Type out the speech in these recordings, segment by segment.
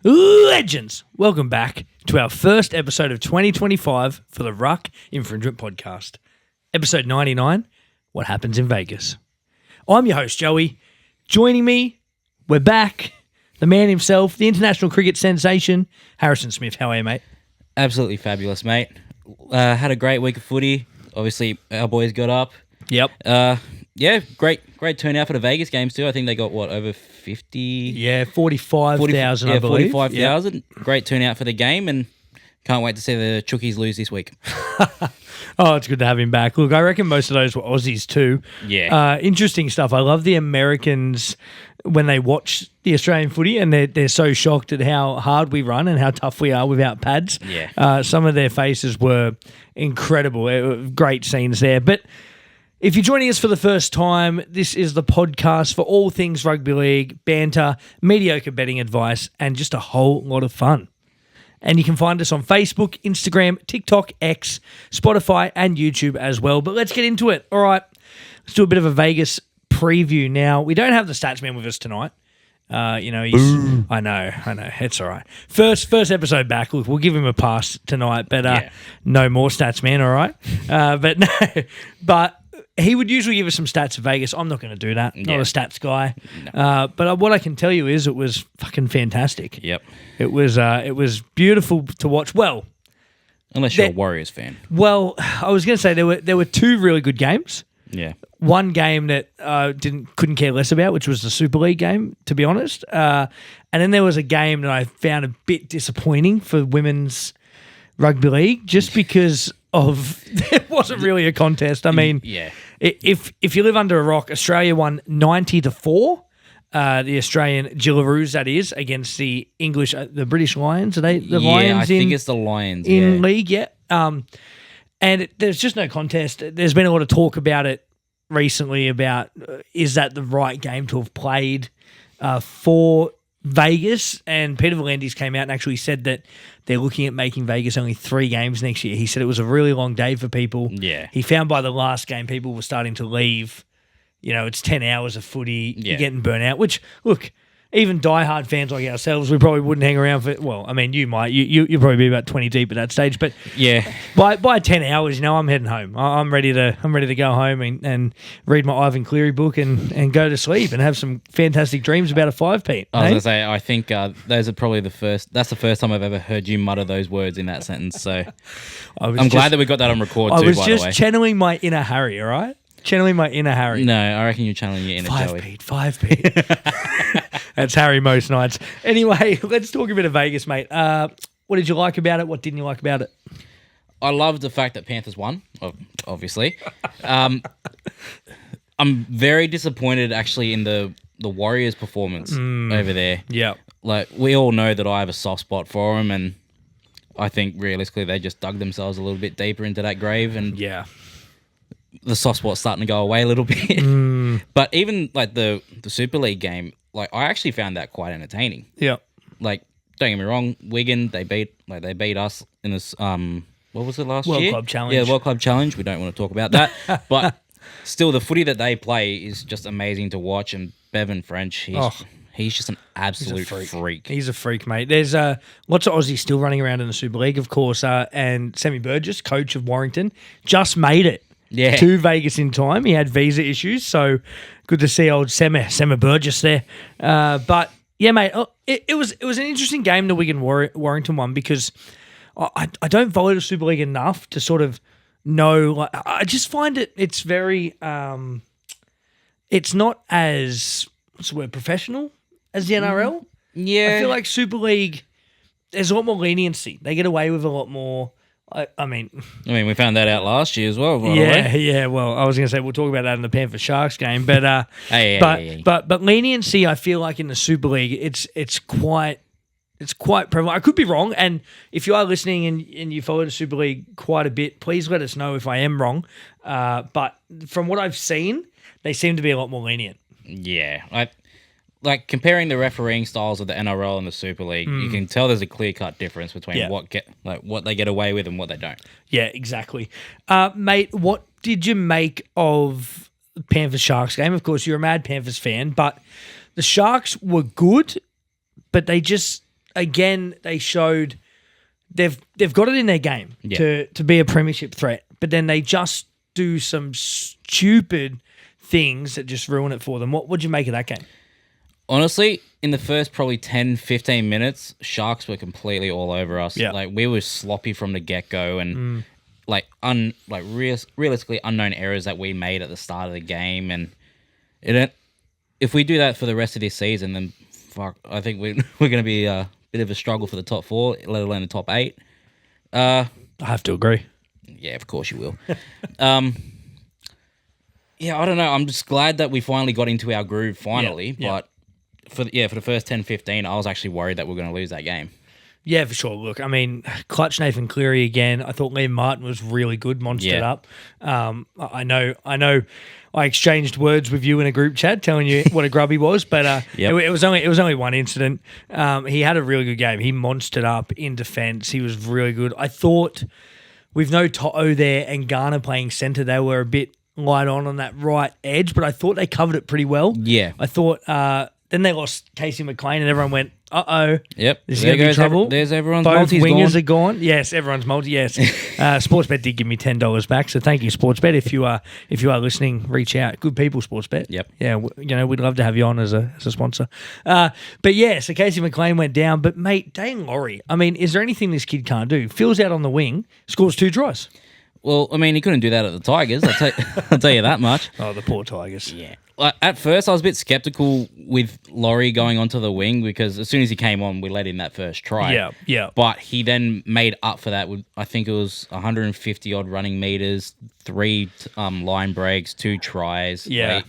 Legends, welcome back to our first episode of 2025 for the Ruck Infringement Podcast. Episode 99, What Happens in Vegas. I'm your host, Joey. Joining me, we're back, the man himself, the international cricket sensation, Harrison Smith. How are you, mate? Absolutely fabulous, mate. Had a great week of footy. Obviously, our boys got up. Yep. Yeah, great turnout for the Vegas games too. I think they got, over 50? Yeah, 45,000, I believe. 45,000. Yep. Great turnout for the game, and can't wait to see the Chookies lose this week. Oh, it's good to have him back. Look, I reckon most of those were Aussies too. Yeah. Interesting stuff. I love the Americans when they watch the Australian footy and they're so shocked at how hard we run and how tough we are without pads. Yeah. Some of their faces were incredible. Great scenes there. But if you're joining us for the first time, this is the podcast for all things rugby league, banter, mediocre betting advice, and just a whole lot of fun. And you can find us on Facebook, Instagram, TikTok, X, Spotify, and YouTube as well. But let's get into it. All right, let's do a bit of a Vegas preview now. We don't have the stats man with us tonight. He's. I know. It's all right. First episode back. Look, we'll give him a pass tonight, but no more stats man. All right, but he would usually give us some stats for Vegas. I'm not going to do that. Yeah. Not a stats guy. No. But what I can tell you is it was fucking fantastic. Yep. It was beautiful to watch. Well, unless you're a Warriors fan. Well, I was going to say there were two really good games. Yeah. One game that couldn't care less about, which was the Super League game, to be honest. And then there was a game that I found a bit disappointing for women's rugby league, just because of there wasn't really a contest. I mean, yeah. If you live under a rock, Australia won 90-4. The Australian Gillaroos, that is, against the English, the British Lions. Are they the Lions? Yeah, I think it's the Lions in league. Yeah. And there's just no contest. There's been a lot of talk about it recently about is that the right game to have played for Vegas, and Peter V'landys came out and actually said that they're looking at making Vegas only 3 games next year. He said it was a really long day for people. Yeah. He found by the last game people were starting to leave. You know, it's 10 hours of footy. Yeah. You're getting burnt out, which, look, even diehard fans like ourselves, we probably wouldn't hang around for, well, I mean, you might. You'll probably be about 20 deep at that stage. But yeah, by 10 hours, I'm heading home. I'm ready to go home and read my Ivan Cleary book and go to sleep and have some fantastic dreams about a 5-peat. I was going to say, I think those are probably that's the first time I've ever heard you mutter those words in that sentence. So I'm glad that we got that on record too, by the way. I was just channeling my inner Harry, all right? Channeling my inner Harry. No, I reckon you're channeling your inner Joey. 5-peat. That's Harry most nights. Anyway, let's talk a bit of Vegas, mate. What did you like about it? What didn't you like about it? I loved the fact that Panthers won, obviously. I'm very disappointed, actually, in the Warriors' performance over there. Yeah. Like, we all know that I have a soft spot for them, and I think, realistically, they just dug themselves a little bit deeper into that grave, and yeah, the soft spot's starting to go away a little bit. But even, like, the Super League game, like, I actually found that quite entertaining. Yeah. Like, don't get me wrong, Wigan, they beat us in this, what was it last year? World Club Challenge. Yeah, World Club Challenge. We don't want to talk about that. But still, the footy that they play is just amazing to watch. And Bevan French, he's just an absolute freak. He's a freak, mate. There's lots of Aussies still running around in the Super League, of course. And Sammy Burgess, coach of Warrington, just made it. Yeah. To Vegas in time. He had visa issues, so good to see old Sammy Burgess there. But yeah, mate, it was an interesting game, the Wigan Warrington one, because I don't follow the Super League enough to sort of know. Like, I just find it's very it's not as professional as the NRL. Yeah, I feel like Super League, there's a lot more leniency. They get away with a lot more. I mean, we found that out last year as well. Yeah. Well, I was going to say we'll talk about that in the Panther Sharks game, but but leniency, I feel like in the Super League, it's quite prevalent. I could be wrong, and if you are listening and you follow the Super League quite a bit, please let us know if I am wrong. But from what I've seen, they seem to be a lot more lenient. Yeah, like comparing the refereeing styles of the NRL and the Super League, you can tell there's a clear-cut difference between what they get away with and what they don't. Yeah, exactly. Mate, what did you make of Panthers Sharks game? Of course, you're a mad Panthers fan, but the Sharks were good, but they just again, they showed they've got it in their game to be a premiership threat, but then they just do some stupid things that just ruin it for them. What'd you make of that game? Honestly, in the first probably 10, 15 minutes, Sharks were completely all over us. Yeah. Like, we were sloppy from the get-go and realistically unknown errors that we made at the start of the game. And if we do that for the rest of this season, then I think we're going to be a bit of a struggle for the top 4, let alone the top 8. I have to agree. Yeah, of course you will. Yeah, I don't know. I'm just glad that we finally got into our groove finally. But for the first 10, 15, I was actually worried that we were going to lose that game. Yeah, for sure. Look, I mean, clutch Nathan Cleary again. I thought Liam Martin was really good, monstered up. I know. I exchanged words with you in a group chat, telling you what a grub he was, but it was only one incident. He had a really good game. He monstered up in defence. He was really good. I thought with no To'o there and Garner playing centre, they were a bit light on that right edge, but I thought they covered it pretty well. Yeah, I thought. Then they lost Casey McLean, and everyone went, "Uh-oh, yep, this is going to be trouble." There's everyone's Both multis wingers gone. are gone. Yes, everyone's multi. Yes, Sportsbet did give me $10 back, so thank you, Sportsbet. If you are listening, reach out. Good people, Sportsbet. Yep. Yeah, we'd love to have you on as a sponsor. But yeah, so Casey McLean went down. But mate, Dane Laurie. I mean, is there anything this kid can't do? Fills out on the wing, scores 2 tries. Well, I mean, he couldn't do that at the Tigers. I'll tell you that much. Oh, the poor Tigers. Yeah. At first, I was a bit skeptical with Laurie going onto the wing because as soon as he came on, we let in that first try. Yeah. But he then made up for that with, I think it was 150 odd running meters, 3 line breaks, 2 tries. Yeah. Like,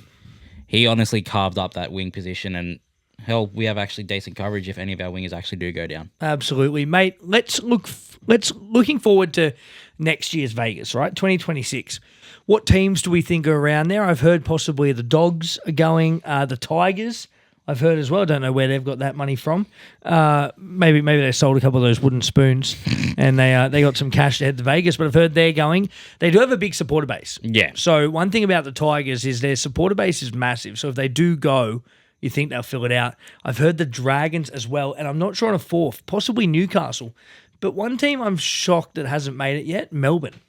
he honestly carved up that wing position, and hell, we have actually decent coverage if any of our wingers actually do go down. Absolutely, mate. Looking forward to next year's Vegas, right? 2026. What teams do we think are around there? I've heard possibly the Dogs are going, the Tigers I've heard as well. Don't know where they've got that money from. Maybe they sold a couple of those wooden spoons and they got some cash to head to Vegas, but I've heard they're going. They do have a big supporter base. Yeah. So one thing about the Tigers is their supporter base is massive. So if they do go, you think they'll fill it out. I've heard the Dragons as well, and I'm not sure on a 4th, possibly Newcastle. But one team I'm shocked that hasn't made it yet, Melbourne.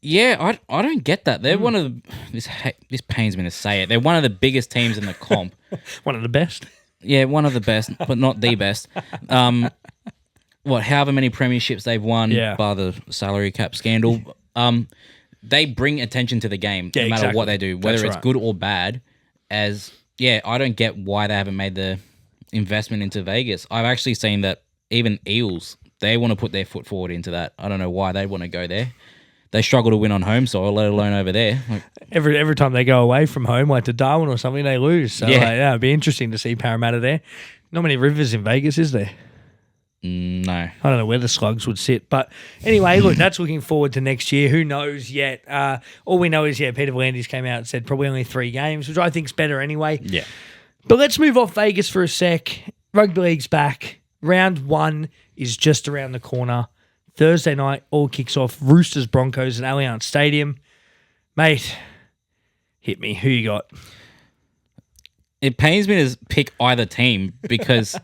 Yeah, I don't get that. They're one of this pains me to say it. They're one of the biggest teams in the comp. One of the best. Yeah, one of the best, but not the best. However many premierships they've won, bar the salary cap scandal. They bring attention to the game no matter what they do, whether it's good or bad. I don't get why they haven't made the investment into Vegas. I've actually seen that even Eels, they want to put their foot forward into that. I don't know why they want to go there. They struggle to win on home soil, let alone over there. Every time they go away from home, like to Darwin or something, they lose. So it'd be interesting to see Parramatta there. Not many rivers in Vegas, is there? No. I don't know where the Slugs would sit. But anyway, look, that's looking forward to next year. Who knows yet? All we know is, Peter V'landys came out and said probably only 3 games, which I think's better anyway. Yeah. But let's move off Vegas for a sec. Rugby League's back. Round 1 is just around the corner. Thursday night, all kicks off. Roosters Broncos at Allianz Stadium. Mate, hit me. Who you got? It pains me to pick either team because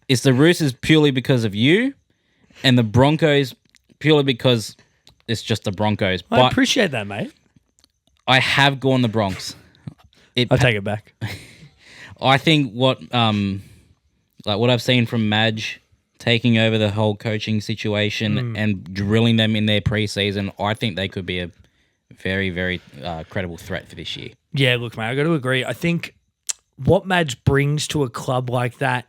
it's the Roosters purely because of you and the Broncos purely because it's just the Broncos. I appreciate that, mate. I have gone the Bronx. I'll take it back. I think what I've seen from Madge taking over the whole coaching situation and drilling them in their preseason, I think they could be a very, very credible threat for this year. Yeah, look, mate, I got to agree. I think what Madge brings to a club like that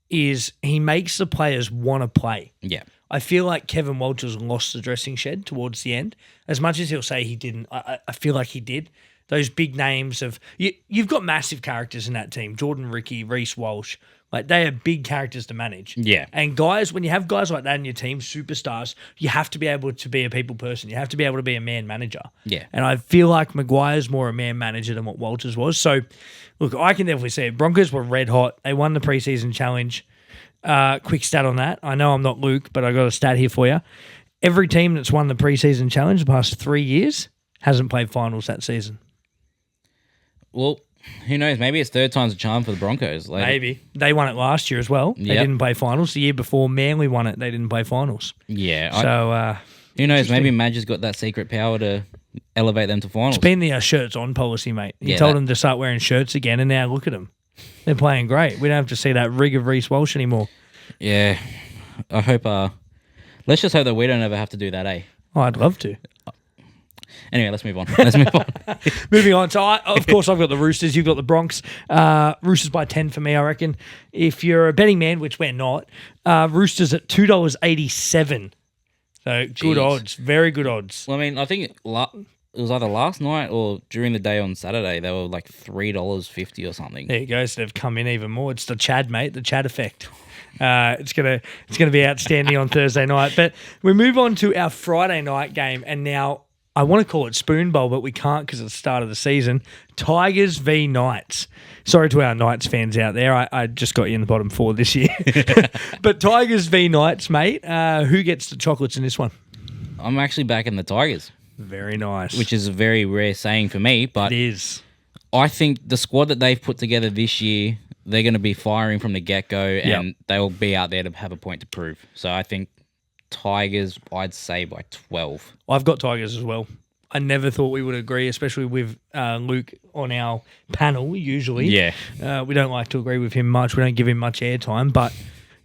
is he makes the players want to play. Yeah. I feel like Kevin Walters lost the dressing shed towards the end. As much as he'll say he didn't, I feel like he did. Those big names of... You've got massive characters in that team. Jordan Ricky, Reece Walsh. Like, they are big characters to manage. Yeah. And guys, when you have guys like that in your team, superstars, you have to be able to be a people person. You have to be able to be a man manager. Yeah. And I feel like Maguire's more a man manager than what Walters was. So, look, I can definitely see it. Broncos were red hot. They won the preseason challenge. Quick stat on that. I know I'm not Luke, but I got a stat here for you. Every team that's won the preseason challenge the past 3 years hasn't played finals that season. Well, Who knows? Maybe it's third time's a charm for the Broncos. Maybe. They won it last year as well. They didn't play finals. The year before Manly won it, they didn't play finals. Yeah. So, who knows? Maybe Madge has got that secret power to elevate them to finals. It's been the shirts on policy, mate. He told them to start wearing shirts again, and now look at them. They're playing great. We don't have to see that rig of Reece Walsh anymore. Yeah. I hope... let's just hope that we don't ever have to do that, eh? Oh, I'd love to. Anyway, let's move on. Moving on. So, of course, I've got the Roosters. You've got the Bronx. Roosters by 10 for me, I reckon. If you're a betting man, which we're not, Roosters at $2.87. So, good odds. Very good odds. Well, I mean, I think it was either last night or during the day on Saturday. They were like $3.50 or something. There you go. So, they've come in even more. It's the Chad, mate. The Chad effect. It's gonna be outstanding on Thursday night. But we move on to our Friday night game, and now I want to call it Spoon Bowl, but we can't because it's the start of the season. Tigers v Knights. Sorry to our Knights fans out there. I just got you in the bottom four this year. But Tigers v Knights, mate. Who gets the chocolates in this one? I'm actually backing the Tigers. Very nice. Which is a very rare saying for me, but it is. I think the squad that they've put together this year, they're going to be firing from the get-go, and they will be out there to have a point to prove. So I think Tigers, I'd say by 12. I've got Tigers as well. I never thought we would agree, especially with Luke on our panel, usually. Yeah. We don't like to agree with him much. We don't give him much airtime. But,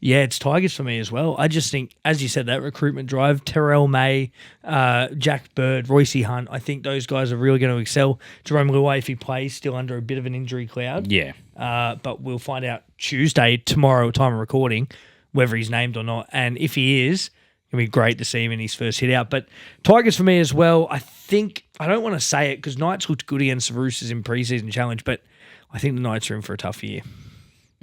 yeah, it's Tigers for me as well. I just think, as you said, that recruitment drive, Terrell May, Jack Bird, Royce Hunt, I think those guys are really going to excel. Jerome Luai, if he plays, still under a bit of an injury cloud. Yeah. But we'll find out tomorrow, time of recording, whether he's named or not. And if he is, it'll be great to see him in his first hit out. But Tigers for me as well. I don't want to say it because Knights looked good against the Roosters in preseason challenge, but I think the Knights are in for a tough year.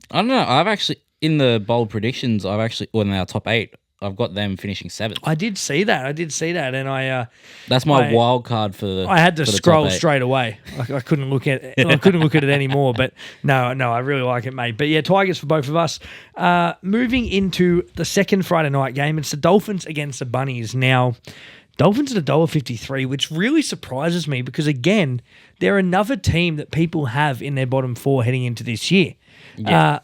I don't know. I've actually, in the bold predictions, or in our top 8, I've got them finishing 7th. I did see that, and that's my wild card for the. I had to scroll straight away. I couldn't look at it. I couldn't look at it anymore. But no, I really like it, mate. But yeah, Tigers for both of us. Moving into the second Friday night game, it's the Dolphins against the Bunnies. Now, Dolphins at $1.53, which really surprises me because again, they're another team that people have in their bottom 4 heading into this year. Yeah.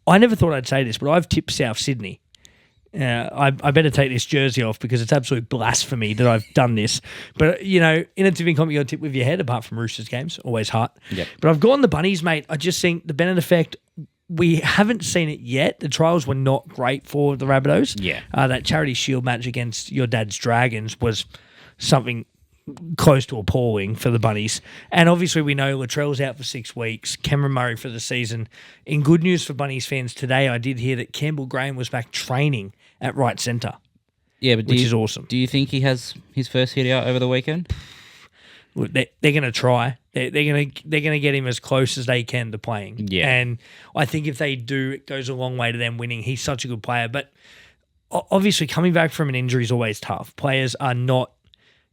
I never thought I'd say this, but I've tipped South Sydney. I better take this jersey off because it's absolute blasphemy that I've done this. But, in a tipping comp, you got to tip with your head, apart from Roosters games. Always hot. Yep. But I've gone the Bunnies, mate. I just think the Bennett effect, we haven't seen it yet. The trials were not great for the Rabbitohs. Yeah. That Charity Shield match against your dad's Dragons was something close to appalling for the Bunnies. And obviously we know Latrell's out for 6 weeks, Cameron Murray for the season. In good news for Bunnies fans today, I did hear that Campbell Graham was back training at right centre. Yeah, but which is awesome. Do you think he has his first hit out over the weekend? Look, they're going to try. They're going to get him as close as they can to playing. Yeah. And I think if they do, it goes a long way to them winning. He's such a good player. But obviously coming back from an injury is always tough. Players are not...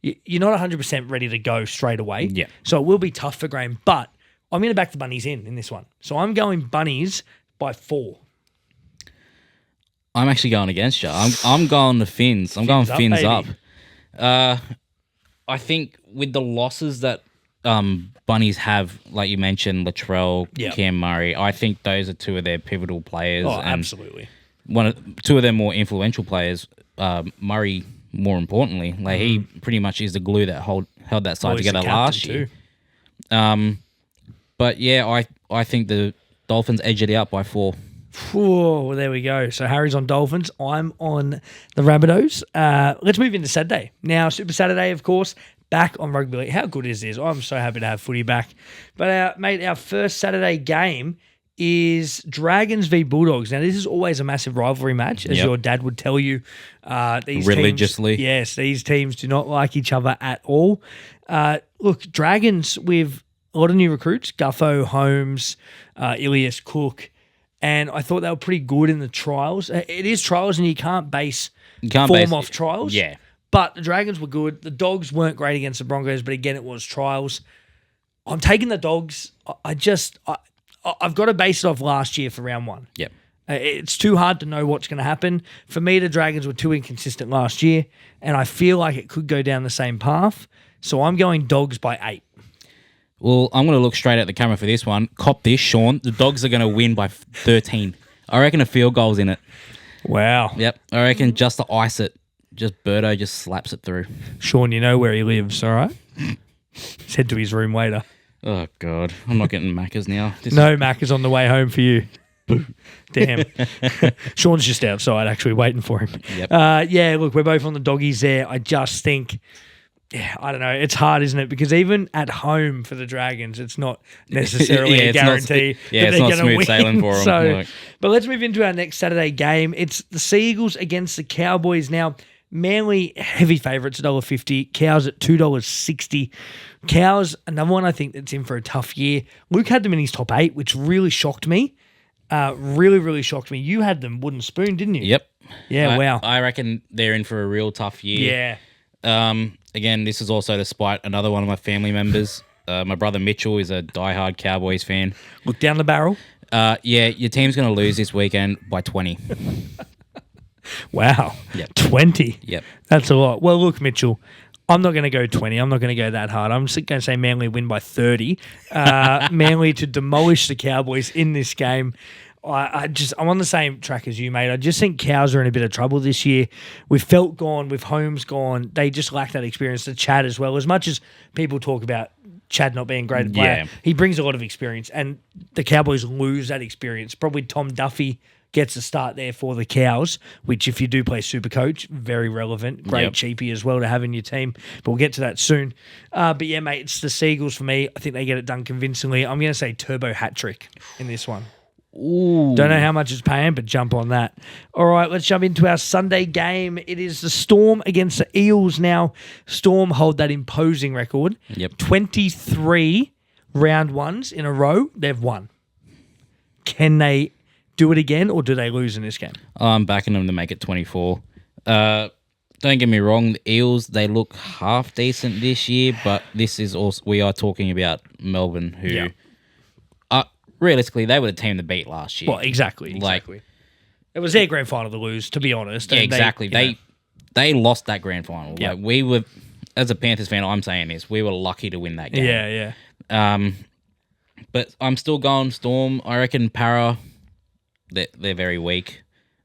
You're not 100% ready to go straight away. Yeah. So it will be tough for Graham. But I'm going to back the Bunnies in this one. So I'm going Bunnies by 4. I'm actually going against you. I'm going the Finns. I'm going Finns up. I think with the losses that Bunnies have, like you mentioned, Latrell, Cam Murray, I think those are 2 of their pivotal players. Oh, absolutely. 2 of their more influential players, Murray, more importantly. Like he pretty much is the glue that held that side together last year. But yeah, I think the Dolphins edge it out by 4. Well, there we go. So Harry's on Dolphins. I'm on the Rabbitohs. Let's move into Saturday. Now, Super Saturday, of course, back on Rugby League. How good is this? I'm so happy to have footy back. But, mate, our first Saturday game is Dragons v Bulldogs. Now, this is always a massive rivalry match, as your dad would tell you. These religiously. These teams do not like each other at all. Look, Dragons with a lot of new recruits, Guffo, Holmes, Ilias, Cook, and I thought they were pretty good in the trials. It is trials, and you can't base form off trials. Yeah. But the Dragons were good. The Dogs weren't great against the Broncos, but again, it was trials. I'm taking the Dogs. I've got to base it off last year for round 1. Yep. It's too hard to know what's going to happen. For me, the Dragons were too inconsistent last year, and I feel like it could go down the same path. So I'm going Dogs by 8. Well, I'm going to look straight at the camera for this one. Cop this, Sean. The Dogs are going to win by 13. I reckon a field goal's in it. Wow. Yep. I reckon just to ice it, Birdo just slaps it through. Sean, you know where he lives, all right? He's head to his room later. Oh, God. I'm not getting Macca's now. No Macca's on the way home for you. Damn. Sean's just outside actually waiting for him. Yep. Yeah, look, we're both on the doggies there. I just think, I don't know. It's hard, isn't it? Because even at home for the Dragons, it's not necessarily a guarantee that they're going to win. Sailing for them. But let's move into our next Saturday game. It's the Sea Eagles against the Cowboys. Now, Manly, heavy favourites, $1.50. Cows at $2.60. Cows, another one I think that's in for a tough year. Luke had them in his top 8, which really shocked me. Really shocked me. You had them wooden spoon, didn't you? Yep. Yeah, wow. I reckon they're in for a real tough year. Yeah. Again, this is also despite another one of my family members. My brother Mitchell is a diehard Cowboys fan. Look down the barrel. Yeah, your team's going to lose this weekend by 20. Wow. Yep. 20. Yep. That's a lot. Well, look, Mitchell, I'm not going to go 20. I'm not going to go that hard. I'm just going to say Manly win by 30. Manly to demolish the Cowboys in this game. I'm on the same track as you, mate. I just think Cows are in a bit of trouble this year. With Felt gone, with Holmes gone, they just lack that experience. The Chad as well. As much as people talk about Chad not being a great player, he brings a lot of experience, and the Cowboys lose that experience. Probably Tom Duffy gets a start there for the Cows, which if you do play Supercoach, very relevant. Great cheapie as well to have in your team. But we'll get to that soon. But yeah, mate, it's the Seagulls for me. I think they get it done convincingly. I'm going to say turbo hat trick in this one. Ooh. Don't know how much it's paying, but jump on that. All right, let's jump into our Sunday game. It is the Storm against the Eels now. Storm hold that imposing record. 23 round ones in a row, they've won. Can they do it again, or do they lose in this game? I'm backing them to make it 24. Don't get me wrong, the Eels, they look half decent this year, but this is also, we are talking about Melbourne, who realistically, they were the team to beat last year. Well, exactly. It was their grand final to lose, to be honest. Yeah, exactly. They lost that grand final. Yep. Like, we were, as a Panthers fan, I'm saying this, we were lucky to win that game. Yeah. But I'm still going Storm. I reckon Para, they're very weak.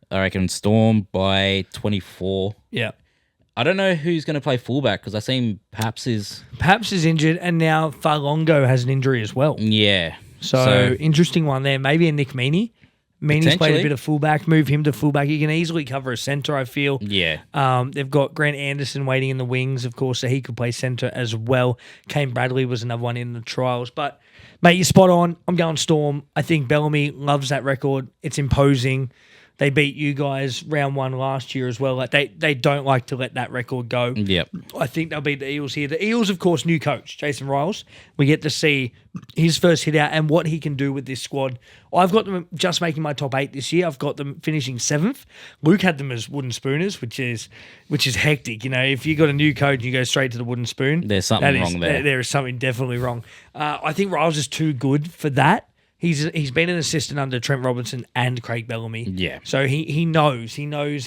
I reckon Storm by 24. Yeah. I don't know who's going to play fullback because I seen Paps is injured, and now Farlongo has an injury as well. Yeah. So interesting one there. Maybe a Nick Meaney. Meaney's played a bit of fullback. Move him to fullback. He can easily cover a centre, I feel. Yeah. They've got Grant Anderson waiting in the wings, of course, so he could play centre as well. Kane Bradley was another one in the trials. But, mate, you're spot on. I'm going Storm. I think Bellamy loves that record. It's imposing. They beat you guys round one last year as well. Like they don't like to let that record go. Yep. I think they'll beat the Eels here. The Eels, of course, new coach, Jason Riles. We get to see his first hit out and what he can do with this squad. I've got them just making my top 8 this year. I've got them finishing 7th. Luke had them as wooden spooners, which is hectic. You know, if you got a new coach and you go straight to the wooden spoon, there's something wrong there. There is something definitely wrong. I think Riles is too good for that. He's been an assistant under Trent Robinson and Craig Bellamy. Yeah. So he knows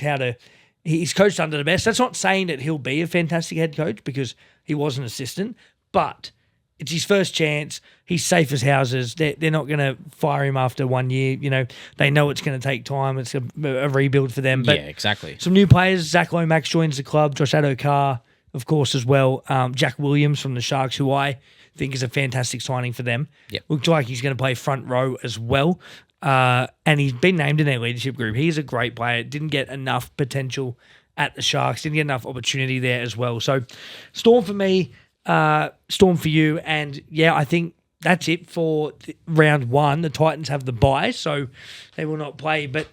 how to. He's coached under the best. That's not saying that he'll be a fantastic head coach because he was an assistant, but it's his first chance. He's safe as houses. They're not going to fire him after 1 year. You know, they know it's going to take time. It's a rebuild for them. But yeah, exactly. Some new players. Zach Lomax joins the club. Josh Adokar, of course, as well. Jack Williams from the Sharks, who I think is a fantastic signing for them. Yep. Looks like he's going to play front row as well. And he's been named in their leadership group. He's a great player. Didn't get enough potential at the Sharks. Didn't get enough opportunity there as well. So Storm for me, Storm for you. And yeah, I think that's it for round one. The Titans have the bye, so they will not play. But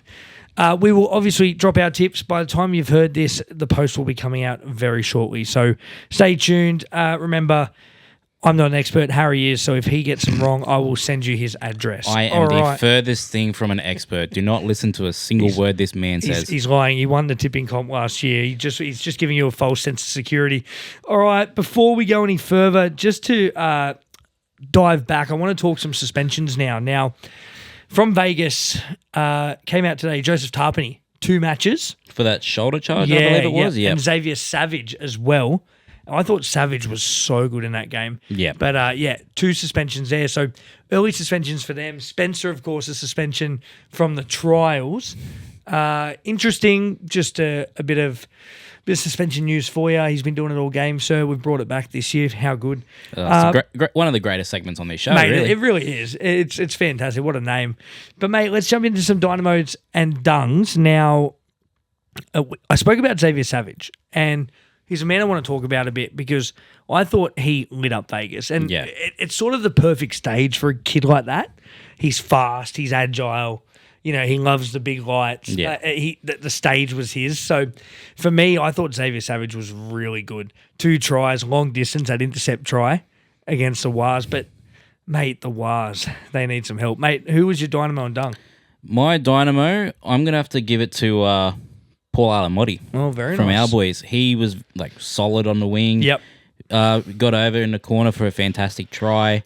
we will obviously drop our tips. By the time you've heard this, the post will be coming out very shortly. So stay tuned. Remember, I'm not an expert. Harry is, so if he gets them wrong, I will send you his address. I am the furthest thing from an expert. Do not listen to a single word this man says. He's lying. He won the tipping comp last year. He's just giving you a false sense of security. All right, before we go any further, just to dive back, I want to talk some suspensions now. Now, from Vegas, came out today, Joseph Tarpany, 2 matches. For that shoulder charge, I believe it was. Yeah. And Xavier Savage as well. I thought Savage was so good in that game. Yeah. But, 2 suspensions there. So early suspensions for them. Spencer, of course, a suspension from the trials. Interesting, just a bit of suspension news for you. He's been doing it all game, sir. We've brought it back this year. How good. It's one of the greatest segments on this show, mate, really. It really is. It's fantastic. What a name. But, mate, let's jump into some dynamos and dungs. Now, I spoke about Xavier Savage, and he's a man I want to talk about a bit because I thought he lit up Vegas. And it's sort of the perfect stage for a kid like that. He's fast. He's agile. You know, he loves the big lights. Yeah. The stage was his. So, for me, I thought Xavier Savage was really good. 2 tries, long distance, that intercept try against the Wars. But, mate, the Wars, they need some help. Mate, who was your dynamo and dung? My dynamo, I'm going to have to give it to Paul Alamotti. Oh, very from nice. our boys. He was, solid on the wing. Yep. Got over in the corner for a fantastic try.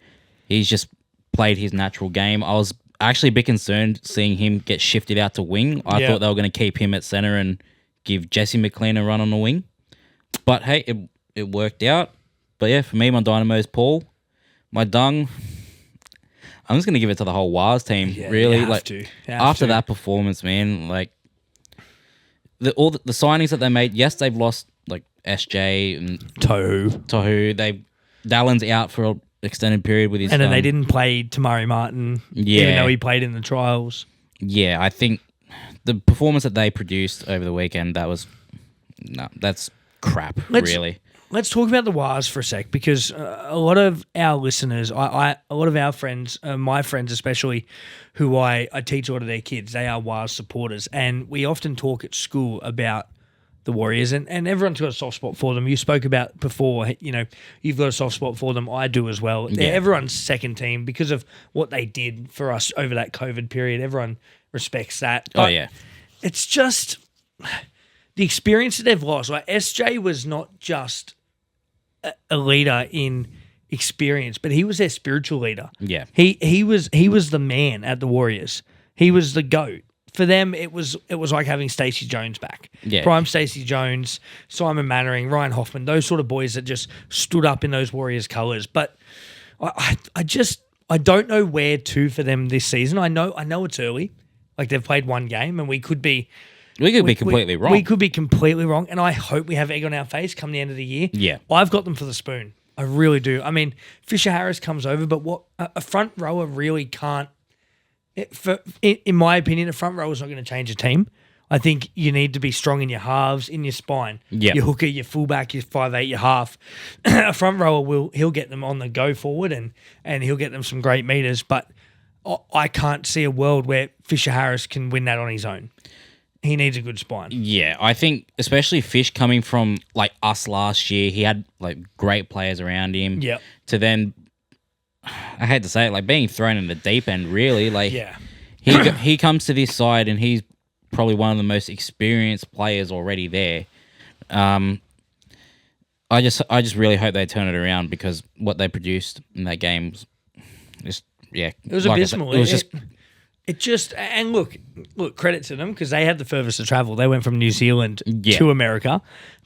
He's just played his natural game. I was actually a bit concerned seeing him get shifted out to wing. I thought they were going to keep him at center and give Jesse McLean a run on the wing. But hey, it worked out. But yeah, for me, my dynamo is Paul. My dung, I'm just going to give it to the whole Wars team. Really, after that performance, man, all the signings that they made. Yes, they've lost SJ and Tohu. Dallin's out for an extended period with his. And then they didn't play Tamari Martin, even though he played in the trials. Yeah, I think the performance that they produced over the weekend, that's crap, really. Let's talk about the Wars for a sec, because a lot of our listeners, a lot of our friends, my friends especially, who I teach all of their kids, they are Wars supporters, and we often talk at school about the Warriors, and everyone's got a soft spot for them. You spoke about before, you've got a soft spot for them. I do as well. They're everyone's second team because of what they did for us over that COVID period. Everyone respects that. But it's just the experience that they've lost. SJ was not just a leader in experience, but he was their spiritual leader. Yeah. He was the man at the Warriors. He was the GOAT. For them, it was like having Stacey Jones back. Yeah. Prime Stacey Jones, Simon Mannering, Ryan Hoffman, those sort of boys that just stood up in those Warriors colours. But I don't know where to for them this season. I know it's early. They've played one game, and we could be completely wrong. We could be completely wrong, and I hope we have egg on our face come the end of the year. Yeah. I've got them for the spoon. I really do. I mean, Fisher Harris comes over, but what a front rower really can't. In my opinion, a front rower is not going to change a team. I think you need to be strong in your halves, in your spine. Yep. Your hooker, your fullback, your 5'8", your half. A front rower he'll get them on the go forward and he'll get them some great meters. But I can't see a world where Fisher Harris can win that on his own. He needs a good spine. Yeah, I think especially Fish coming from us last year, he had great players around him. Yep. To then, I hate to say it, being thrown in the deep end, really. He comes to this side and he's probably one of the most experienced players already there. I just really hope they turn it around, because what they produced in that game was it was abysmal. It was just and look, credit to them, because they had the furthest to travel. They went from New Zealand to America,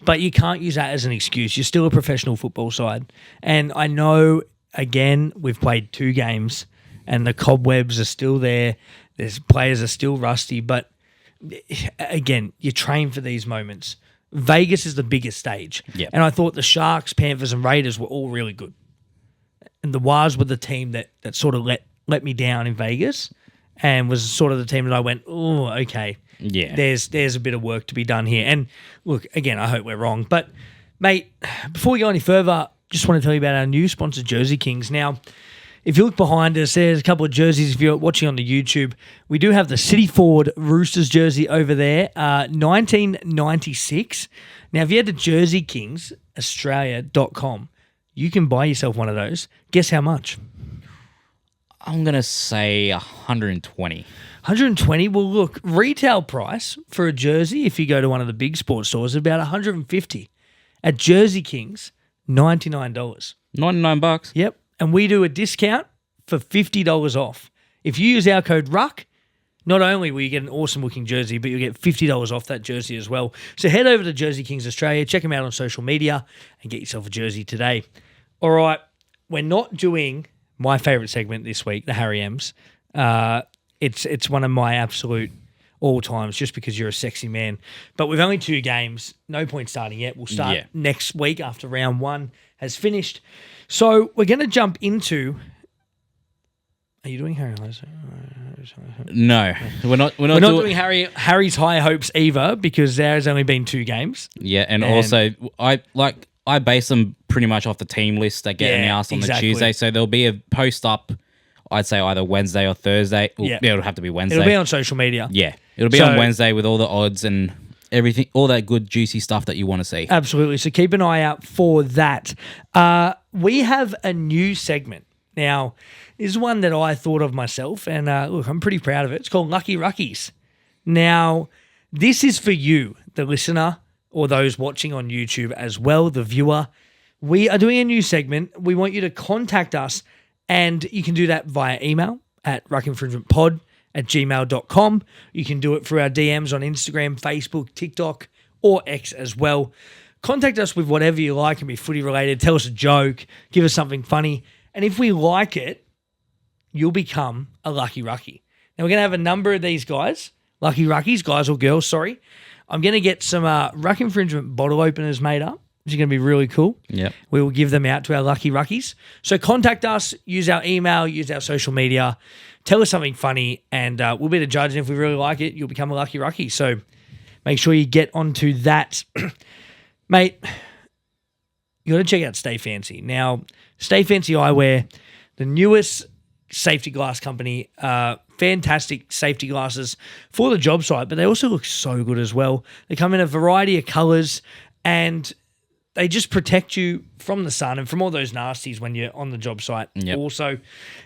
but you can't use that as an excuse. You're still a professional football side, and I know. Again, we've played 2 games and the cobwebs are still there. There's players are still rusty, but again, you train for these moments. Vegas is the biggest stage. Yep. And I thought the Sharks, Panthers and Raiders were all really good. And the Wars were the team that sort of let me down in Vegas, and was sort of the team that I went, oh, okay. Yeah. There's a bit of work to be done here. And look, again, I hope we're wrong. But, mate, before we go any further, just want to tell you about our new sponsor, Jersey Kings. Now, if you look behind us, there's a couple of jerseys. If you're watching on the YouTube, we do have the City Ford Roosters jersey over there, 1996. Now, if you head to jerseykingsaustralia.com, you can buy yourself one of those. Guess how much? I'm going to say 120. 120? Well, look, retail price for a jersey, if you go to one of the big sports stores, is about 150. At Jersey Kings, $99. $99? Yep. And we do a discount for $50 off. If you use our code RUCK, Not only will you get an awesome looking jersey, but you'll get $50 off that jersey as well. So head over to Jersey Kings Australia, check them out on social media, and get yourself a jersey today. All right, we're not doing my favourite segment this week, the Harry M's. It's one of my absolute all times, just because you're a sexy man. But with only 2 games, no point starting yet. We'll start next week after round 1 has finished. So we're going to jump into. Are you doing Harry? No, we're not doing Harry's high hopes either, because there has only been 2 games. Yeah, and also I base them pretty much off the team list that get announced on the Tuesday. So there'll be a post up, I'd say either Wednesday or Thursday. Yeah, it'll have to be Wednesday. It'll be on social media. Yeah, it'll be on Wednesday with all the odds and everything, all that good juicy stuff that you want to see. Absolutely. So keep an eye out for that. We have a new segment. Now, this is one that I thought of myself, and look, I'm pretty proud of it. It's called Lucky Ruckies. Now, this is for you, the listener, or those watching on YouTube as well, the viewer. We are doing a new segment. We want you to contact us, and you can do that via email at ruckinfringementpod@gmail.com. You can do it through our DMs on Instagram, Facebook, TikTok, or X as well. Contact us with whatever you like. It can be footy related. Tell us a joke. Give us something funny. And if we like it, you'll become a Lucky Rucky. Now, we're going to have a number of these guys, Lucky Ruckies, guys or girls, sorry. I'm going to get some Ruck Infringement bottle openers made up, which is going to be really cool. Yep. We will give them out to our Lucky Ruckies. So contact us, use our email, use our social media, tell us something funny, and we'll be the judge. And if we really like it, you'll become a Lucky Rucky. So make sure you get onto that. Mate, you got to check out Stay Fancy. Now, Stay Fancy Eyewear, the newest safety glass company, fantastic safety glasses for the job site, but they also look so good as well. They come in a variety of colors, and they just protect you from the sun and from all those nasties when you're on the job site. Yep. Also,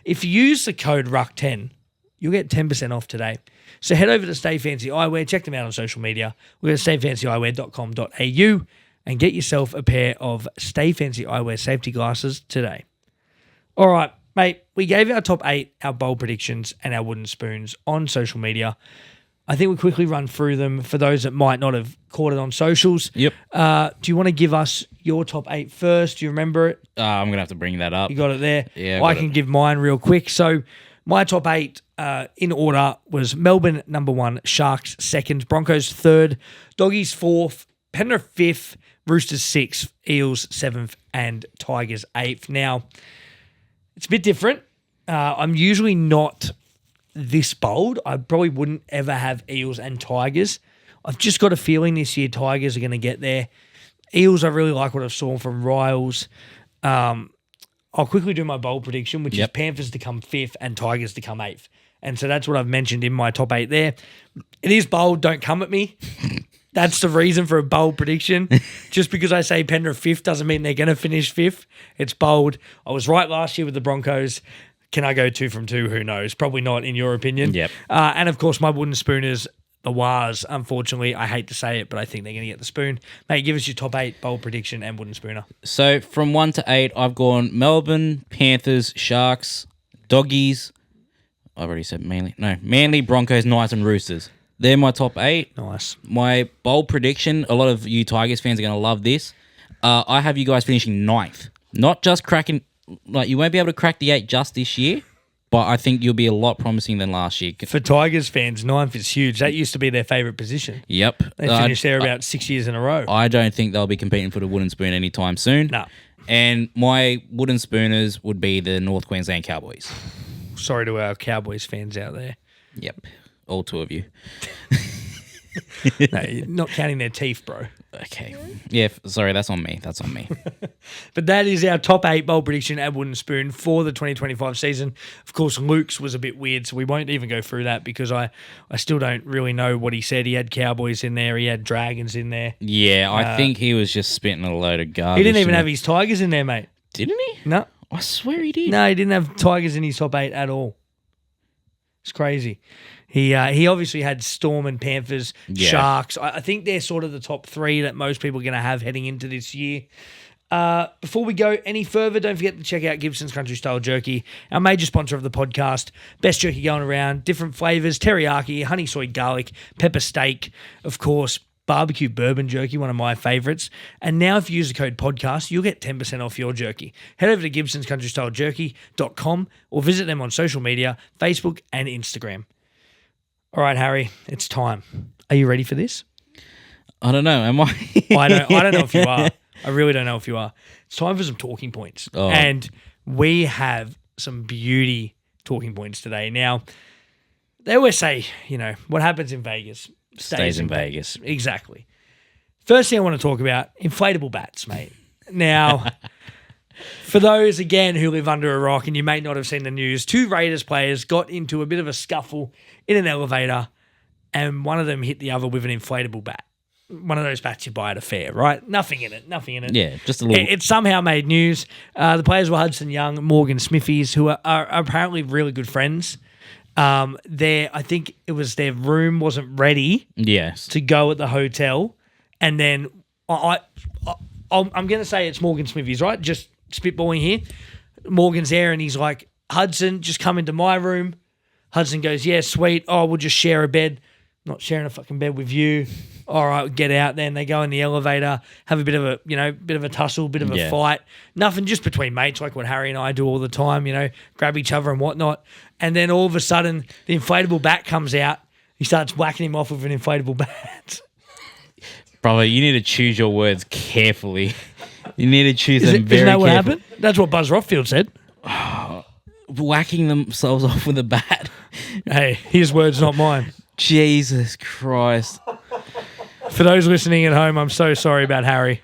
if you use the code RUCK10, you'll get 10% off today. So head over to Stay Fancy Eyewear, check them out on social media. We're at stayfancyeyewear.com.au and get yourself a pair of Stay Fancy Eyewear safety glasses today. All right, mate, we gave our top 8, our bold predictions, and our wooden spoons on social media. I think we'll quickly run through them for those that might not have caught it on socials. Yep. Do you want to give us your top 8 first? Do you remember it? I'm going to have to bring that up. You got it there? Yeah. I can give mine real quick. So my top 8 in order was Melbourne number 1, Sharks 2nd, Broncos 3rd, Doggies 4th, Penrith 5th, Roosters 6th, Eels 7th, and Tigers 8th. Now, it's a bit different. I'm usually not this bold. I probably wouldn't ever have Eels and Tigers. I've just got a feeling this year Tigers are going to get there. Eels, I really like what I saw from Riles. I'll quickly do my bold prediction, which is Panthers to come 5th and Tigers to come 8th. And so that's what I've mentioned in my top 8 there. It is bold. Don't come at me. That's the reason for a bold prediction. Just because I say Penrith 5th doesn't mean they're going to finish 5th. It's bold. I was right last year with the Broncos. Can I go 2 from 2? Who knows? Probably not, in your opinion. Yep. And, of course, my wooden spooners, the Wars, unfortunately. I hate to say it, but I think they're going to get the spoon. Mate, give us your top 8 bold prediction and wooden spooner. So, from 1 to 8, I've gone Melbourne, Panthers, Sharks, Doggies. I've already said Manly. No, Manly, Broncos, Knights, and Roosters. They're my top 8. Nice. My bold prediction, a lot of you Tigers fans are going to love this. I have you guys finishing 9th. Not just cracking, like you won't be able to crack the 8 just this year, but I think you'll be a lot promising than last year. For Tigers fans, 9th is huge. That used to be their favourite position. Yep. They finished there about 6 years in a row. I don't think they'll be competing for the wooden spoon anytime soon. No. And my wooden spooners would be the North Queensland Cowboys. Sorry to our Cowboys fans out there. Yep. All 2 of you. No, you're not counting their teeth, bro. Okay. Yeah, sorry, that's on me. That's on me. But that is our top 8 bold prediction at Wooden Spoon for the 2025 season. Of course, Luke's was a bit weird, so we won't even go through that because I still don't really know what he said. He had Cowboys in there. He had Dragons in there. Yeah, I think he was just spitting a load of garbage. He didn't even have his Tigers in there, mate. Didn't he? No. I swear he did. No, he didn't have Tigers in his top 8 at all. It's crazy. He obviously had Storm and Panthers, Sharks. I think they're sort of the top 3 that most people are going to have heading into this year. Before we go any further, don't forget to check out Gibson's Country Style Jerky, our major sponsor of the podcast. Best jerky going around, different flavors, teriyaki, honey soy garlic, pepper steak, of course, barbecue bourbon jerky, one of my favorites. And now if you use the code podcast, you'll get 10% off your jerky. Head over to gibsonscountrystylejerky.com or visit them on social media, Facebook and Instagram. All right, Harry, it's time. Are you ready for this? I don't know. Am I? I don't know if you are. I really don't know if you are. It's time for some talking points. Oh. And we have some beauty talking points today. Now, they always say, what happens in Vegas stays in Vegas. Exactly. First thing I want to talk about, inflatable bats, mate. Now, for those, again, who live under a rock and you may not have seen the news, 2 Raiders players got into a bit of a scuffle in an elevator and one of them hit the other with an inflatable bat. One of those bats you buy at a fair, right? Nothing in it. Yeah, just a little. It somehow made news. The players were Hudson Young, Morgan Smithies, who are apparently really good friends. I think it was their room wasn't ready to go at the hotel. And then I'm going to say it's Morgan Smithies, right? Just spitballing here. Morgan's there and he's like, Hudson, just come into my room. Hudson goes, yeah, sweet. Oh, we'll just share a bed. I'm not sharing a fucking bed with you. All right, get out then. They go in the elevator, have a bit of a tussle, bit of a fight. Nothing, just between mates, like what Harry and I do all the time, grab each other and whatnot. And then all of a sudden, the inflatable bat comes out. He starts whacking him off with an inflatable bat. Brother, you need to choose your words carefully. You need to choose them very carefully. Isn't that what happened? That's what Buzz Rothfield said. Whacking themselves off with a bat. Hey, his words, not mine. Jesus Christ. For those listening at home, I'm so sorry about Harry.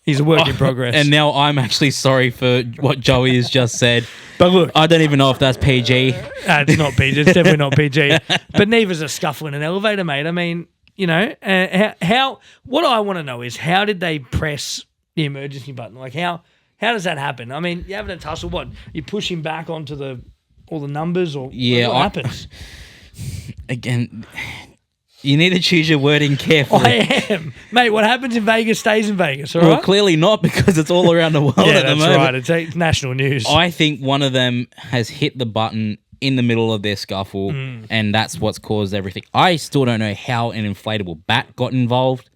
He's a work in progress. And now I'm actually sorry for what Joey has just said. But look, I don't even know if that's PG. It's not PG. It's definitely not PG. But neither's a scuffle in an elevator, mate. I mean, how? What I want to know is how did they press the emergency button? Like how does that happen? I mean, you having a tussle? What, you push him back onto all the numbers, or what happens? Again. You need to choose your wording carefully. I am. Mate, what happens in Vegas stays in Vegas, all right? Well, clearly not, because it's all around the world at the moment. Yeah, that's right. It's national news. I think one of them has hit the button in the middle of their scuffle, and that's what's caused everything. I still don't know how an inflatable bat got involved.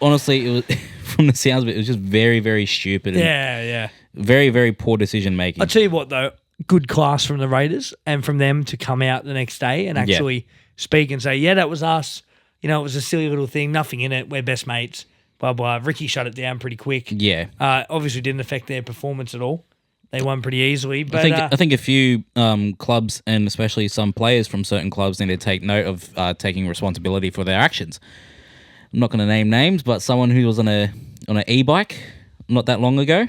Honestly, it was from the sounds of it was just very, very stupid. Yeah. Very, very poor decision making. I'll tell you what, though, good class from the Raiders and from them to come out the next day and actually speak and say, yeah, that was us. It was a silly little thing, nothing in it. We're best mates, blah, blah. Ricky shut it down pretty quick. Yeah. Obviously didn't affect their performance at all. They won pretty easily. But I think a few clubs and especially some players from certain clubs need to take note of taking responsibility for their actions. I'm not going to name names, but someone who was on an e-bike not that long ago.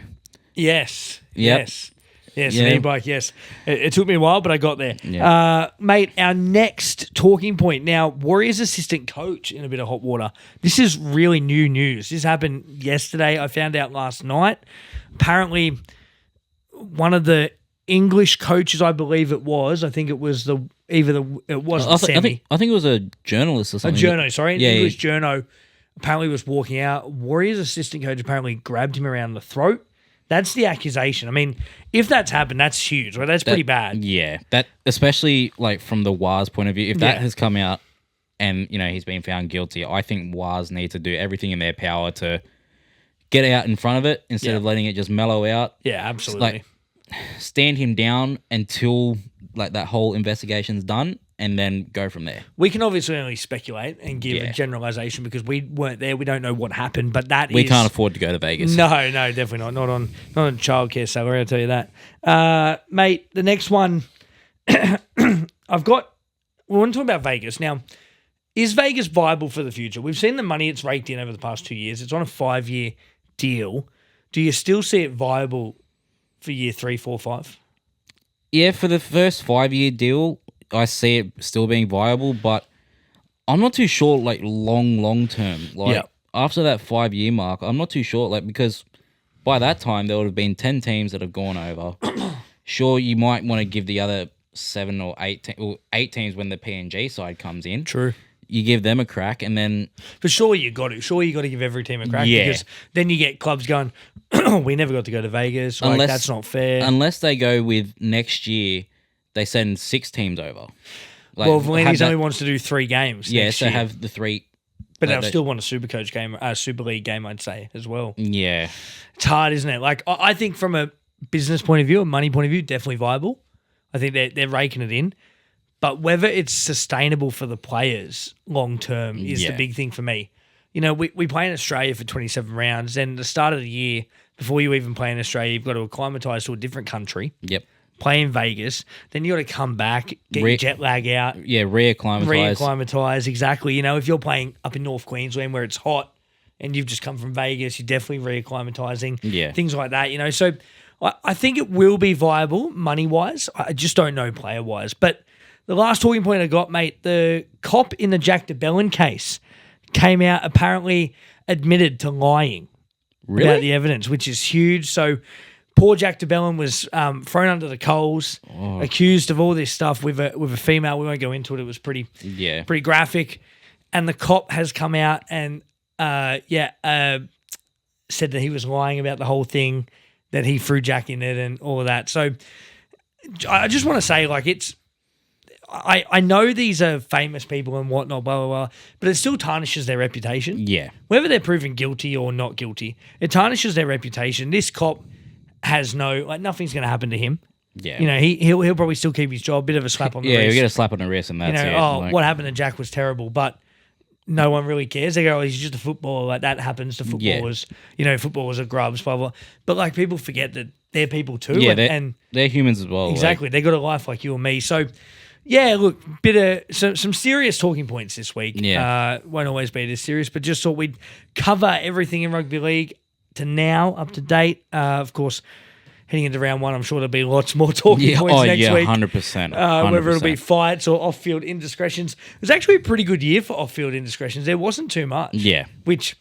Yes. Yep. Yes. Yes, an e-bike, yes. It took me a while, but I got there. Yeah. Mate, our next talking point. Now, Warriors assistant coach in a bit of hot water. This is really new news. This happened yesterday. I found out last night. Apparently, one of the English coaches, I believe it was, I think it was Sammy. I think it was a journalist or something. A journo, sorry. An English journo apparently was walking out. Warriors assistant coach apparently grabbed him around the throat. That's the accusation. I mean, if that's happened, that's huge. Right? That's pretty bad. Yeah, that especially like from the WAR's point of view. If that has come out and he's been found guilty, I think WARs need to do everything in their power to get out in front of it instead of letting it just mellow out. Yeah, absolutely. Stand him down until that whole investigation's done, and then go from there. We can obviously only speculate and give a generalization because we weren't there. We don't know what happened, but we can't afford to go to Vegas. No, definitely not. Not on childcare salary, I'll tell you that. Mate, the next one we want to talk about Vegas. Now, is Vegas viable for the future? We've seen the money it's raked in over the past 2 years. It's on a 5-year deal. Do you still see it viable for year 3, 4, 5? Yeah, for the first 5-year deal, I see it still being viable, but I'm not too sure, long term. After that 5-year mark, I'm not too sure, because by that time, there would have been 10 teams that have gone over. Sure, you might want to give the other 7 or 8 teams when the PNG side comes in. True. you give them a crack, and then for sure you got to give every team a crack because then you get clubs going, we never got to go to Vegas. Like, that's not fair. Unless they go with next year, they send 6 teams over. Like, well, Valeni's only wants to do 3 games. Yeah, so have the 3. But they'll still want a Supercoach game, a Super League game, I'd say, as well. Yeah. It's hard, isn't it? Like, I think from a business point of view, a money point of view, definitely viable. I think they're raking it in. But whether it's sustainable for the players long term is the big thing for me. You know, we play in Australia for 27 rounds. Then the start of the year, before you even play in Australia, you've got to acclimatise to a different country. Yep. Play in Vegas. Then you got to come back, get your jet lag out. Yeah, reacclimatise. Exactly. You know, if you're playing up in North Queensland where it's hot and you've just come from Vegas, you're definitely reacclimatising. Yeah. Things like that, you know. So I think it will be viable money-wise. I just don't know player-wise. But the last talking point I got, mate, the cop in the Jack DeBellin case came out, apparently admitted to lying about the evidence, which is huge. So poor Jack DeBellin was thrown under the coals, accused of all this stuff with a female. We won't go into it. It was pretty graphic. And the cop has come out and said that he was lying about the whole thing, that he threw Jack in it and all of that. So I just want to say, like, I know these are famous people and whatnot, blah, blah, blah, but it still tarnishes their reputation. Yeah. Whether they're proven guilty or not guilty, it tarnishes their reputation. This cop has nothing's going to happen to him. Yeah. You know, he'll probably still keep his job, bit of a slap on the wrist. Yeah, you get a slap on the wrist and that's it. What happened to Jack was terrible, but no one really cares. They go, he's just a footballer. Like, that happens to footballers. Yeah. You know, footballers are grubs, blah, blah. But, like, people forget that they're people too. Yeah, they're humans as well. Exactly. They got a life like you and me. So, yeah, look, some serious talking points this week. Yeah. Won't always be this serious, but just thought we'd cover everything in rugby league to now, up to date. Of course, heading into round 1, I'm sure there'll be lots more talking points next week. 100%. Whether it'll be fights or off-field indiscretions. It was actually a pretty good year for off-field indiscretions. There wasn't too much. Yeah. Which,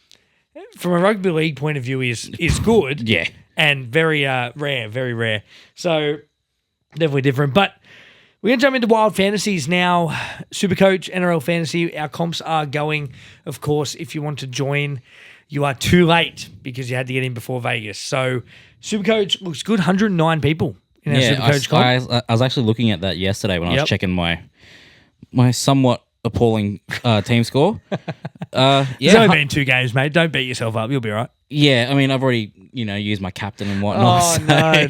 from a rugby league point of view, is good. Yeah. And very rare, very rare. So, definitely different. But we're going to jump into Wild Fantasies now. Supercoach, NRL Fantasy, our comps are going. Of course, if you want to join, you are too late because you had to get in before Vegas. So, Supercoach looks good. 109 people in our Supercoach comp. I was actually looking at that yesterday when I was checking my somewhat appalling team score. It's only been 2 games, mate. Don't beat yourself up. You'll be all right. Yeah, I mean, I've already, used my captain and whatnot. Oh, so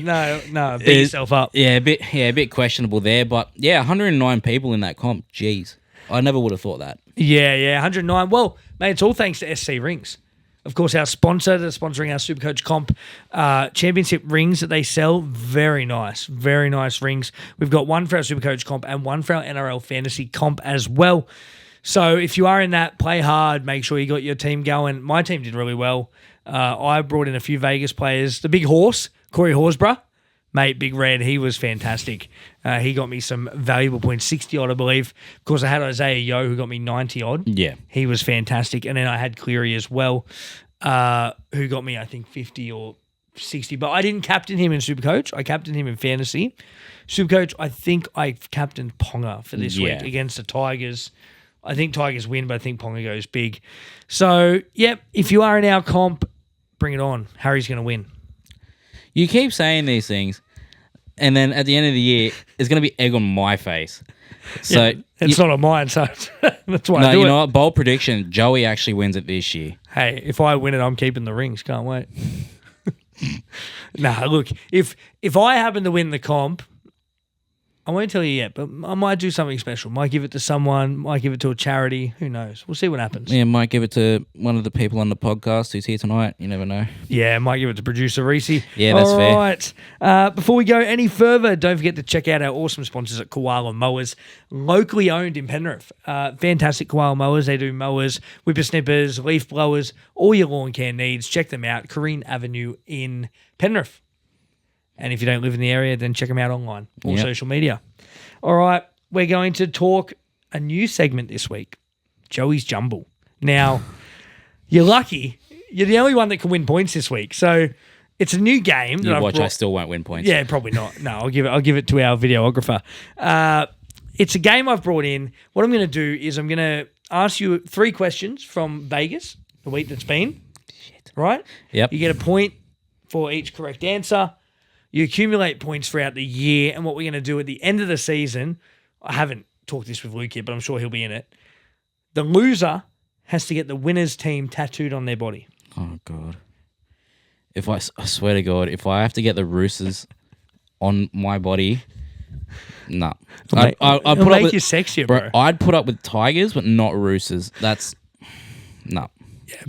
no. Beat yourself up. Yeah, a bit questionable there. But, 109 people in that comp. Jeez. I never would have thought that. Yeah, 109. Well, mate, it's all thanks to SC Rings. Of course, our sponsor, they're sponsoring our Supercoach comp championship rings that they sell. Very nice rings. We've got one for our Supercoach comp and one for our NRL Fantasy comp as well. So if you are in that, play hard. Make sure you got your team going. My team did really well. I brought in a few Vegas players. The big horse, Corey Horsburgh, mate, Big Red, he was fantastic. He got me some valuable points, 60-odd, I believe. Of course, I had Isaiah Yeo, who got me 90-odd. Yeah. He was fantastic. And then I had Cleary as well, who got me, I think, 50 or 60. But I didn't captain him in Supercoach. I captained him in Fantasy. Supercoach, I think I captained Ponga for this week against the Tigers. I think Tigers win, but I think Ponga goes big. So, if you are in our comp, bring it on. Harry's going to win. You keep saying these things, and then at the end of the year, there's going to be egg on my face. So it's not on mine, so that's why I do it. No, you know what? Bold prediction, Joey actually wins it this year. Hey, if I win it, I'm keeping the rings. Can't wait. Look, if I happen to win the comp, I won't tell you yet, but I might do something special. Might give it to someone, might give it to a charity. Who knows? We'll see what happens. Yeah, might give it to one of the people on the podcast who's here tonight. You never know. Yeah, might give it to producer Reese. Yeah, that's fair. All right. Before we go any further, don't forget to check out our awesome sponsors at Koala Mowers, locally owned in Penrith. Fantastic Koala Mowers. They do mowers, whippersnippers, leaf blowers, all your lawn care needs. Check them out. Corrine Avenue in Penrith. And if you don't live in the area, then check them out online or social media. All right, we're going to talk a new segment this week, Joey's Jumble. Now, you're lucky. You're the only one that can win points this week. So it's a new game. I still won't win points. Yeah, probably not. No, I'll give it to our videographer. It's a game I've brought in. What I'm going to do is I'm going to ask you 3 questions from Vegas, the week that's been. Shit. Right? Yep. You get a point for each correct answer. You accumulate points throughout the year, and what we're going to do at the end of the season, I haven't talked this with Luke yet, but I'm sure he'll be in it. The loser has to get the winner's team tattooed on their body. Oh, God. I swear to God, if I have to get the Roosters on my body, nah. I'd put up make with, you sexier, bro. I'd put up with Tigers, but not Roosters. That's nah.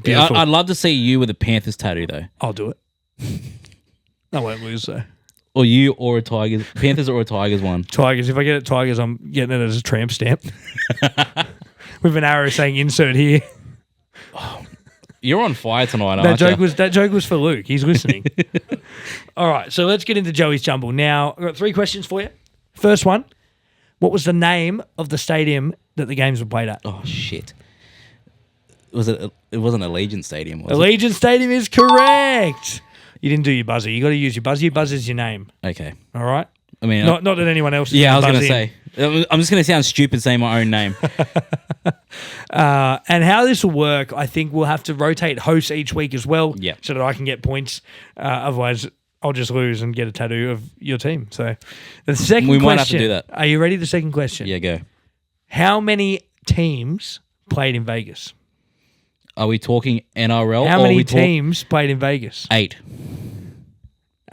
Yeah, I'd love to see you with a Panthers tattoo, though. I'll do it. I won't lose, though. Or you or a Tigers. Panthers or a Tigers one. Tigers. If I get it Tigers, I'm getting it as a tramp stamp. With an arrow saying insert here. You're on fire tonight, aren't you? That joke was for Luke. He's listening. All right, so let's get into Joey's Jumble. Now, I've got 3 questions for you. First one, what was the name of the stadium that the games were played at? Oh, shit. It wasn't Allegiant Stadium, was Allegiant Stadium is correct. You didn't do your buzzer. You got to use your buzzer. Your buzzer's your name. Okay. All right? I mean, not that anyone else is. Yeah, I was going to say. I'm just going to sound stupid saying my own name. And how this will work, I think we'll have to rotate hosts each week as well. Yep. So that I can get points. Otherwise, I'll just lose and get a tattoo of your team. So the second question. We might have to do that. Are you ready? The second question. Yeah, go. How many teams played in Vegas? Are we talking NRL? How many teams played in Vegas? 8.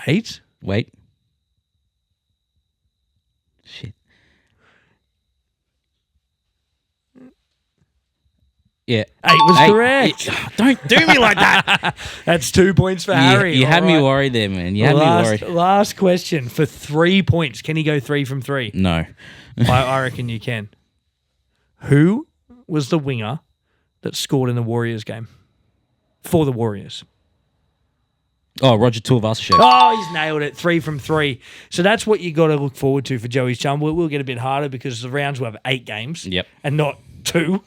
8? Wait. Shit. Yeah. 8 was correct. Don't do me like that. That's 2 points for Harry. You had me worried there, man. You had me worried. Last question for 3 points. Can he go 3 from 3? No. I reckon you can. Who was the winger that scored in the Warriors game? For the Warriors. Oh, Roger Tuivasa-Sheck. Oh, he's nailed it. 3 from 3. So that's what you got to look forward to for Joey's Jumble. It will get a bit harder because the rounds will have 8 games. Yep. And not 2.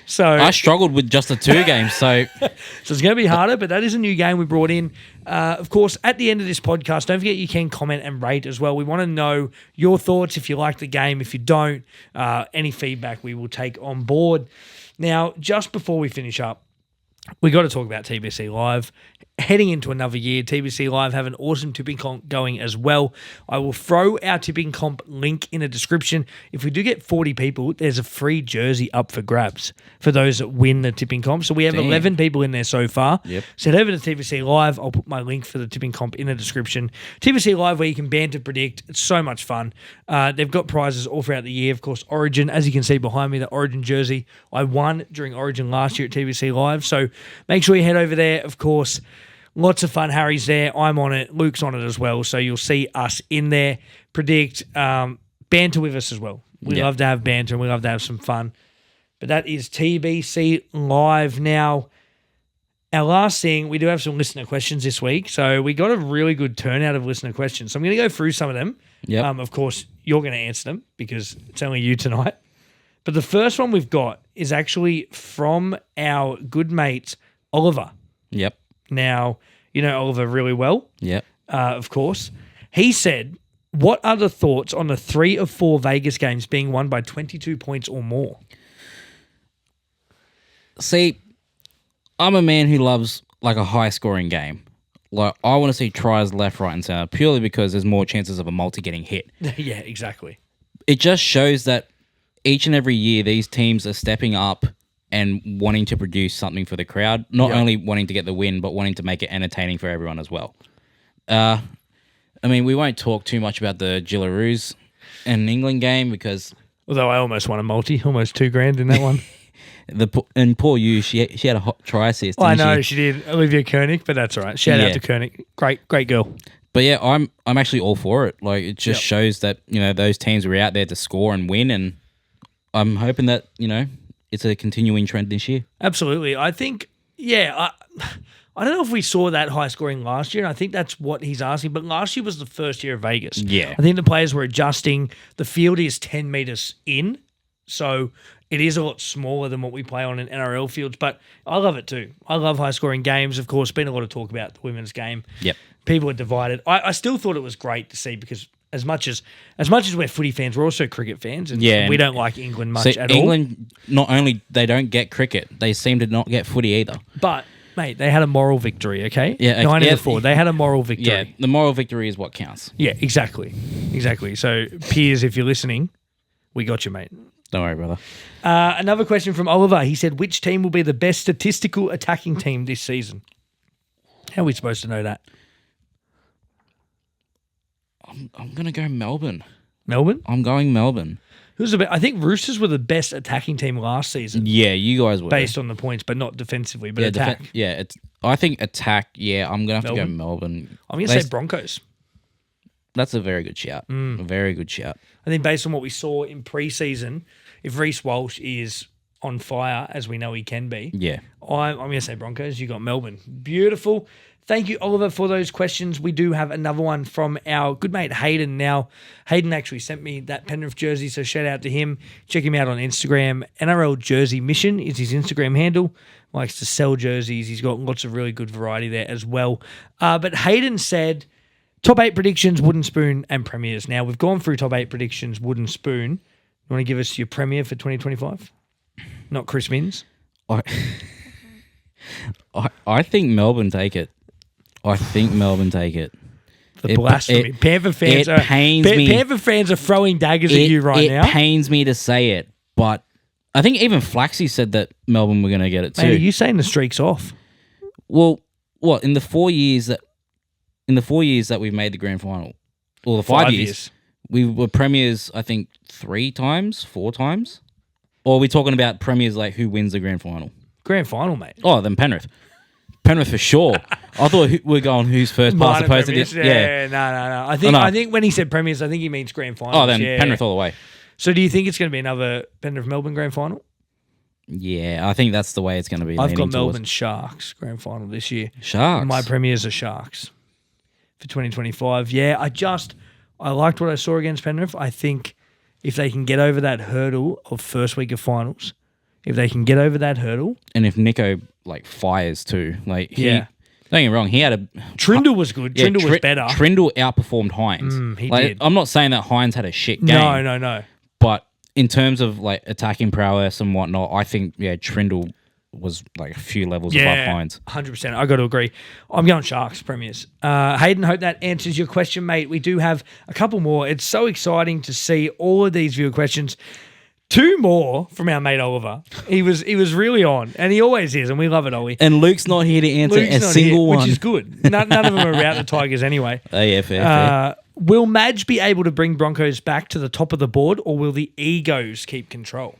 So I struggled with just the 2 games. So it's going to be harder, but that is a new game we brought in. Of course, at the end of this podcast, don't forget you can comment and rate as well. We want to know your thoughts if you like the game. If you don't, any feedback we will take on board. Now, just before we finish up, we got to talk about TBC Live. Heading into another year, TBC Live have an awesome tipping comp going as well. I will throw our tipping comp link in the description. If we do get 40 people, there's a free jersey up for grabs for those that win the tipping comp. So we have 11 people in there so far. Yep. So head over to TBC Live. I'll put my link for the tipping comp in the description. TBC Live, where you can banter, predict. It's so much fun. They've got prizes all throughout the year. Of course, Origin, as you can see behind me, the Origin jersey. I won during Origin last year at TBC Live. So make sure you head over there. Of course, lots of fun. Harry's there. I'm on it. Luke's on it as well. So you'll see us in there. Predict, banter with us as well. We love to have banter and we love to have some fun. But that is TBC Live. Now, our last thing, we do have some listener questions this week. So we got a really good turnout of listener questions. So I'm going to go through some of them. Yep. Of course, you're going to answer them because it's only you tonight. But the first one we've got is actually from our good mate, Oliver. Yep. Now, you know Oliver really well. Yep. Of course. He said, what are the thoughts on the 3 of 4 Vegas games being won by 22 points or more? See, I'm a man who loves like a high-scoring game. Like I want to see tries left, right, and center purely because there's more chances of a multi getting hit. Yeah, exactly. It just shows that each and every year these teams are stepping up and wanting to produce something for the crowd. Not only wanting to get the win, but wanting to make it entertaining for everyone as well. I mean, we won't talk too much about the Gillaroos and England game because... Although I almost won a multi, almost $2,000 in that one. And poor you, she had a hot try assist. I know she did, Olivia Koenig, but that's all right. Shout out to Koenig, great girl. But yeah, I'm actually all for it. Like it just shows that those teams were out there to score and win, and I'm hoping that it's a continuing trend this year. Absolutely, I think I don't know if we saw that high scoring last year, and I think that's what he's asking. But last year was the first year of Vegas. Yeah, I think the players were adjusting. The field is 10 meters in, so it is a lot smaller than what we play on in NRL fields, but I love it too. I love high-scoring games. Of course, been a lot of talk about the women's game. Yep. People are divided. I still thought it was great to see because As much as we're footy fans, we're also cricket fans, and we don't like England much at all. England, not only they don't get cricket, they seem to not get footy either. But mate, they had a moral victory, okay? Yeah, 9-4. They had a moral victory. Yeah, the moral victory is what counts. Yeah, exactly. So, Piers, if you're listening, we got you, mate. Don't worry, brother. Another question from Oliver. He said, which team will be the best statistical attacking team this season? How are we supposed to know that? I'm going to go Melbourne. Melbourne? I'm going Melbourne. I think Roosters were the best attacking team last season. Yeah, you guys were. Based on the points, but not defensively, but attack. I think attack, I'm going to have to go Melbourne. I'm going to say Broncos. That's a very good shout. A very good shout. I think based on what we saw in pre-season, if Reece Walsh is on fire, as we know he can be, I'm going to say Broncos. You got Melbourne. Beautiful. Thank you, Oliver, for those questions. We do have another one from our good mate Hayden. Now, Hayden actually sent me that Penrith jersey, so shout out to him. Check him out on Instagram. NRL Jersey Mission is his Instagram handle. Likes to sell jerseys. He's got lots of really good variety there as well. But Hayden said, top 8 predictions, Wooden Spoon and Premiers. Now, we've gone through top 8 predictions, Wooden Spoon. You want to give us your Premier for 2025? Not Chris Minns? I think Melbourne take it. The blasphemy. Panther fans are throwing daggers at you right now. It pains me to say it, but I think even Flaxy said that Melbourne were going to get it too. Mate, are you saying the streak's off? Well, what in the 4 years that we've made the grand final, or the 5 years, we were premiers. I think 3 times, 4 times. Or are we talking about premiers like who wins the grand final? Grand final, mate. Oh, then Penrith. Penrith for sure. I thought we're going who's first past opposed to this. Yeah, no. I think when he said premiers, I think he means grand final. Oh, then Penrith all the way. So do you think it's going to be another Penrith-Melbourne grand final? Yeah, I think that's the way it's going to be. I've got Melbourne Sharks grand final this year. Sharks? My premiers are Sharks for 2025. Yeah, I liked what I saw against Penrith. I think if they can get over that hurdle of first week of finals, and if Nico fires too, don't get me wrong, he had a Trindle was good. Trindle was better. Trindle outperformed Hines. He did. I'm not saying that Hines had a shit game. No. But in terms of attacking prowess and whatnot, I think Trindle was a few levels above Hines. 100%. I got to agree. I'm going Sharks premiers. Hayden, hope that answers your question, mate. We do have a couple more. It's so exciting to see all of these viewer questions. 2 more from our mate Oliver. He was really on, and he always is, and we love it, Ollie. And Luke's not here to answer a single one. Which is good. None of them are about the Tigers anyway. Oh, yeah, fair. Will Madge be able to bring Broncos back to the top of the board, or will the egos keep control?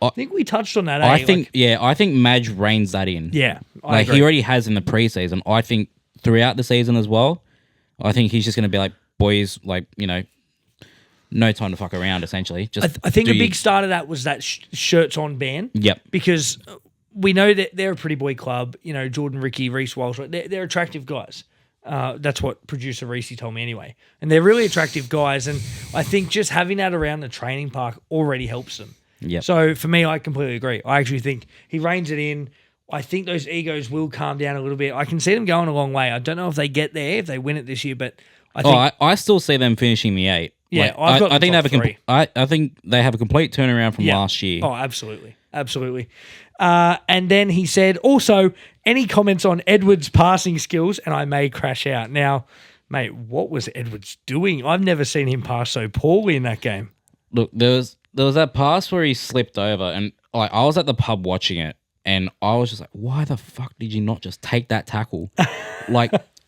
I think we touched on that. I think Madge reins that in. Yeah, I agree. He already has in the preseason. I think throughout the season as well, I think he's just going to be like, boys, no time to fuck around, essentially. I think a big start of that was that shirts on ban. Yep. Because we know that they're a pretty boy club. Jordan, Ricky, Reece Walsh, they're attractive guys. That's what producer Reese told me anyway. And they're really attractive guys. And I think just having that around the training park already helps them. Yep. So for me, I completely agree. I actually think he reins it in. I think those egos will calm down a little bit. I can see them going a long way. I don't know if they get there, if they win it this year, but I think... I still see them finishing the 8. Yeah, I think I think they have a complete turnaround from last year. Oh, absolutely. And then he said, also, any comments on Edwards' passing skills, and I may crash out. Now, mate, what was Edwards doing? I've never seen him pass so poorly in that game. Look, there was that pass where he slipped over, and I was at the pub watching it, and I was just like, why the fuck did you not just take that tackle?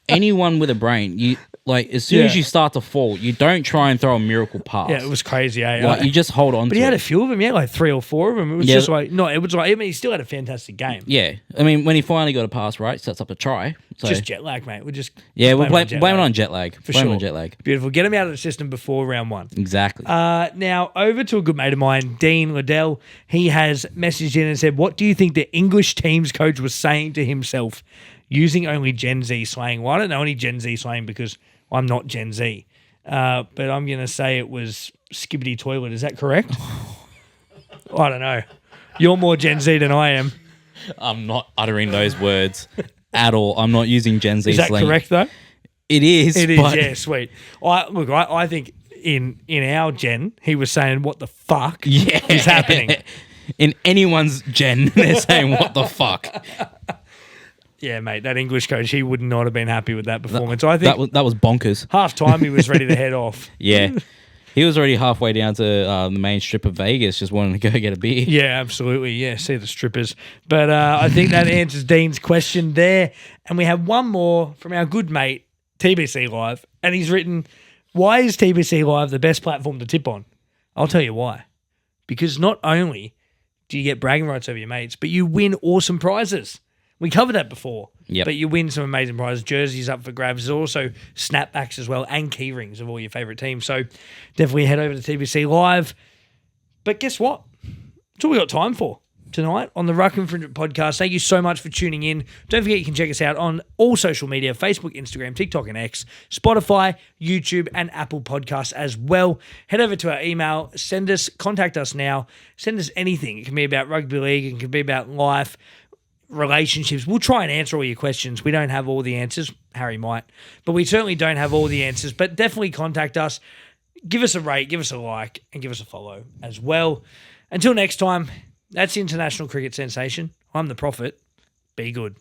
Anyone with a brain, you as soon as you start to fall, you don't try and throw a miracle pass. Yeah, it was crazy. You just hold on. But he had a few of them. He had 3 or 4 of them. It was just it was he still had a fantastic game. Yeah, I mean, when he finally got a pass right, sets up a try. So. Just jet lag, mate. We'll blame it on jet lag. On jet lag. Beautiful. Get him out of the system before round 1. Exactly. Now over to a good mate of mine, Dean Liddell. He has messaged in and said, "What do you think the English team's coach was saying to himself?" Using only Gen Z slang. Well, I don't know any Gen Z slang because I'm not Gen Z. But I'm going to say it was skibbity toilet. Is that correct? I don't know. You're more Gen Z than I am. I'm not uttering those words at all. I'm not using Gen Z slang. Is that correct, though? It is. It is, yeah, sweet. I think in our gen, he was saying, what the fuck is happening? In anyone's gen, they're saying, what the fuck? Yeah, mate, that English coach, he would not have been happy with that performance. I think that was bonkers. Half time, he was ready to head off. Yeah. He was already halfway down to the main strip of Vegas, just wanting to go get a beer. Yeah, absolutely. Yeah, see the strippers. But I think that answers Dean's question there. And we have one more from our good mate, TBC Live. And he's written, why is TBC Live the best platform to tip on? I'll tell you why. Because not only do you get bragging rights over your mates, but you win awesome prizes. We covered that before. Yep. But you win some amazing prizes. Jerseys up for grabs. There's also snapbacks as well and key rings of all your favourite teams. So definitely head over to TBC Live. But guess what? That's all we got time for tonight on the Ruck Infringement Podcast. Thank you so much for tuning in. Don't forget you can check us out on all social media, Facebook, Instagram, TikTok and X, Spotify, YouTube and Apple Podcasts as well. Head over to our email. Contact us now. Send us anything. It can be about rugby league. It can be about life, relationships. We'll try and answer all your questions. We don't have all the answers. Harry might. But we certainly don't have all the answers. But definitely contact us. Give us a rate, give us a like, and give us a follow as well. Until next time, that's international cricket sensation. I'm the Prophet. Be good.